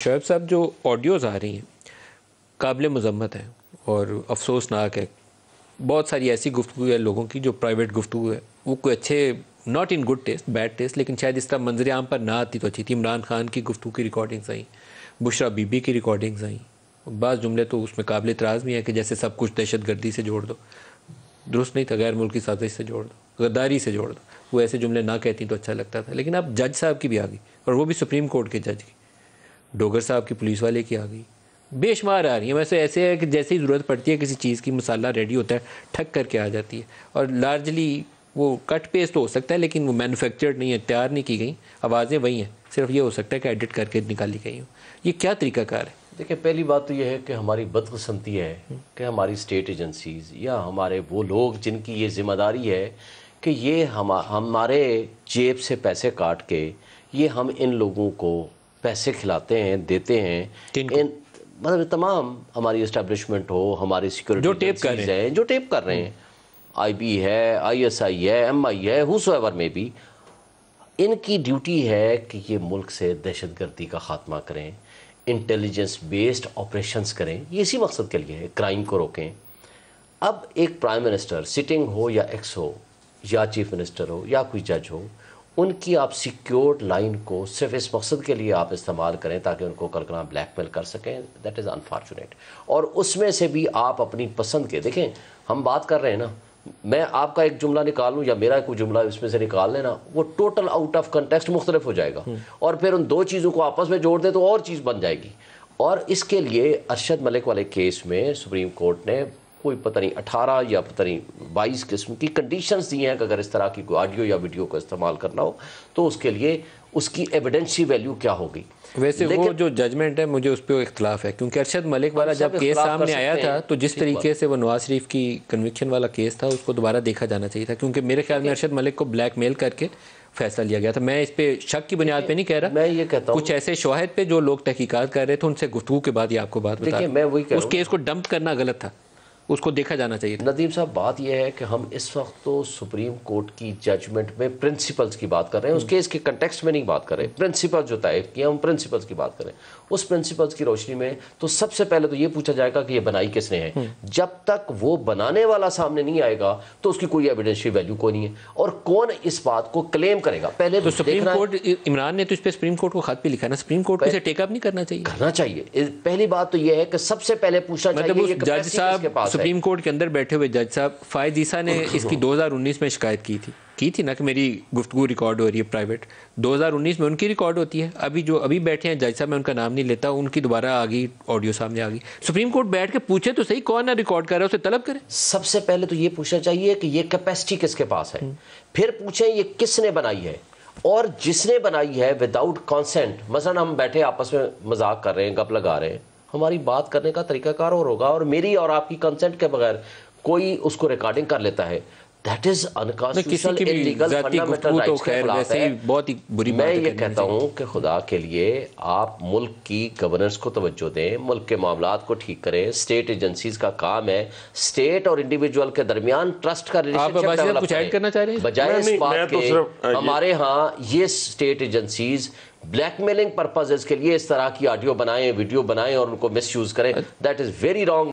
شعیب صاحب جو آڈیوز آ رہی ہیں قابل مذمت ہیں اور افسوسناک ہے. بہت ساری ایسی گفتگو ہے لوگوں کی جو پرائیویٹ گفتگو ہے وہ کوئی اچھے not in good taste bad taste لیکن شاید اس طرح منظر عام پر نہ آتی تو اچھی تھی. عمران خان کی گفتگو کی ریکارڈنگز آئیں, بشرا بی بی کی ریکارڈنگز آئیں, بعض جملے تو اس میں قابل اعتراض بھی ہیں کہ جیسے سب کچھ دہشت گردی سے جوڑ دو, درست نہیں تھا, غیر ملکی سازش سے جوڑ دو, غداری سے جوڑ دو. وہ ایسے جملے نہ کہتی تو اچھا لگتا تھا. لیکن اب جج صاحب کی بھی آ گئی اور وہ بھی سپریم کورٹ کے جج کی, ڈوگر صاحب کی پولیس والے کی آ گئی, بے شمار آ رہی ہیں. ویسے ایسے ہے کہ جیسے ہی ضرورت پڑتی ہے کسی چیز کی مسالہ ریڈی ہوتا ہے ٹھک کر کے آ جاتی ہے, اور لارجلی وہ کٹ پیسٹ ہو سکتا ہے لیکن وہ مینوفیکچرڈ نہیں ہے, تیار نہیں کی گئی, آوازیں وہی ہیں, صرف یہ ہو سکتا ہے کہ ایڈٹ کر کے نکالی گئی ہوں. یہ کیا طریقہ کار ہے؟ دیکھیں, پہلی بات تو یہ ہے کہ ہماری بدقسمتی ہے کہ ہماری اسٹیٹ ایجنسیز یا ہمارے وہ لوگ جن کی یہ ذمہ داری ہے کہ یہ ہمارے جیب سے پیسے کاٹ کے یہ ہم ان لوگوں کو پیسے کھلاتے ہیں, دیتے ہیں. مطلب تمام ہماری اسٹیبلشمنٹ ہو, ہماری سیکورٹی ایجنسیز ہیں جو ٹیپ کر رہے ہیں, آئی بی ہے, آئی ایس آئی ہے, ایم آئی ہے, ہوسو ایور میں بھی, ان کی ڈیوٹی ہے کہ یہ ملک سے دہشت گردی کا خاتمہ کریں, انٹیلیجنس بیسڈ آپریشنز کریں. یہ اسی مقصد کے لیے ہے, کرائم کو روکیں. اب ایک پرائم منسٹر سٹنگ ہو یا ایکس ہو یا چیف منسٹر ہو یا کوئی جج ہو, ان کی آپ سیکیورڈ لائن کو صرف اس مقصد کے لیے آپ استعمال کریں تاکہ ان کو کلکنا بلیک میل کر سکیں. That is unfortunate. اور اس میں سے بھی آپ اپنی پسند کے, دیکھیں ہم بات کر رہے ہیں نا, میں آپ کا ایک جملہ نکال لوں یا میرا کوئی جملہ اس میں سے نکال لینا, وہ ٹوٹل آؤٹ آف کنٹیکسٹ مختلف ہو جائے گا, اور پھر ان دو چیزوں کو آپس میں جوڑ دیں تو اور چیز بن جائے گی. اور اس کے لیے ارشد ملک والے کیس میں سپریم کورٹ نے کوئی پتہ نہیں 18 یا پتہ نہیں 22 قسم کی کنڈیشنز دی ہیں کہ اگر اس طرح کی کوئی آڈیو یا ویڈیو کو استعمال کرنا ہو تو اس کے لیے اس کی ایویڈنشی ویلیو کیا ہوگی. ویسے وہ جو ججمنٹ ہے مجھے اس پہ اختلاف ہے, کیونکہ ارشد ملک والا جب کیس سامنے آیا تھا تو جس طریقے سے وہ نواز شریف کی کنوکشن والا کیس تھا اس کو دوبارہ دیکھا جانا چاہیے تھا, کیونکہ میرے خیال میں ارشد ملک کو بلیک میل کر کے فیصلہ لیا گیا تھا. میں اس پہ شک کی بنیاد پہ نہیں کہہ رہا, میں یہ کہتا ہوں کچھ ایسے شواہد پہ جو لوگ تحقیقات کر رہے تھے ان سے گفتگو کے بعد یہ آپ کو بات بتا, اس کیس کو ڈمپ کرنا غلط تھا, اس کو دیکھا جانا چاہیے. ندیم صاحب, بات یہ ہے کہ ہم اس وقت تو سپریم کورٹ کی ججمنٹ میں پرنسپلز کی بات کر رہے ہیں, اس کیس کے کنٹیکسٹ میں نہیں بات کر رہے. پرنسپل جو طے کیا ہم پرنسپلز کی بات کریں, اس پرنسپلز کی روشنی میں تو سب سے پہلے تو یہ پوچھا جائے گا کہ یہ بنائی کس نے ہے. جب تک وہ بنانے والا سامنے نہیں آئے گا تو اس کی کوئی ایویڈنشی ویلیو کوئی نہیں ہے, اور کون اس بات کو کلیم کرے گا. پہلے تو سپریم کورٹ, عمران نے تو اس پہ سپریم کورٹ کو خط بھی لکھا نا, سپریم کورٹ کو اسے ٹیک اپ نہیں کرنا چاہیے؟ کرنا چاہیے. پہلی بات تو یہ ہے کہ سب سے پہلے پوچھنا چاہیے کہ جج صاحب سپریم کورٹ کے اندر بیٹھے ہوئے جج صاحب فائز عیسیٰ نے اس کی 2019 میں شکایت کی تھی نا کہ میری گفتگو ریکارڈ ہو رہی ہے پرائیویٹ. 2019 میں ان کی ریکارڈ ہوتی ہے, ابھی جو ابھی بیٹھے ہیں جج صاحب, میں ان کا نام نہیں لیتا, ان کی دوبارہ آ گئی آڈیو سامنے آ گئی. سپریم کورٹ بیٹھ کے پوچھے تو صحیح کون ہے ریکارڈ کر رہا ہے, اسے طلب کرے. سب سے پہلے تو یہ پوچھنا چاہیے کہ یہ کیپیسٹی کس کے پاس ہے, پھر پوچھیں یہ کس نے بنائی ہے, اور جس نے بنائی ہے وداؤٹ کانسینٹ, مثلا ہم بیٹھے آپس میں مذاق کر رہے ہیں, گپ لگا رہے ہیں, ہماری بات کرنے کا طریقہ کار اور ہوگا, اور میری اور آپ کی کنسنٹ کے بغیر کوئی اس کو ریکارڈنگ کر لیتا ہے, that is unconstitutional, illegal, fundamental rights کے خلاف ہے. بہت ہی بری بات ہے. میں یہ کہتا ہوں کہ خدا کے لیے آپ ملک کی گورننس کو توجہ دیں, ملک کے معاملات کو ٹھیک کریں. اسٹیٹ ایجنسیز کا کام ہے اسٹیٹ اور انڈیویجول کے درمیان ٹرسٹ کا ریلیشن شپ ڈیولپ کریں, بجائے اس بات کے ہمارے ہاں یہ state agencies black mailing purposes کے لیے اس طرح کی آڈیو بنائیں, ویڈیو بنائیں اور ان کو مس یوز کریں. That is very wrong.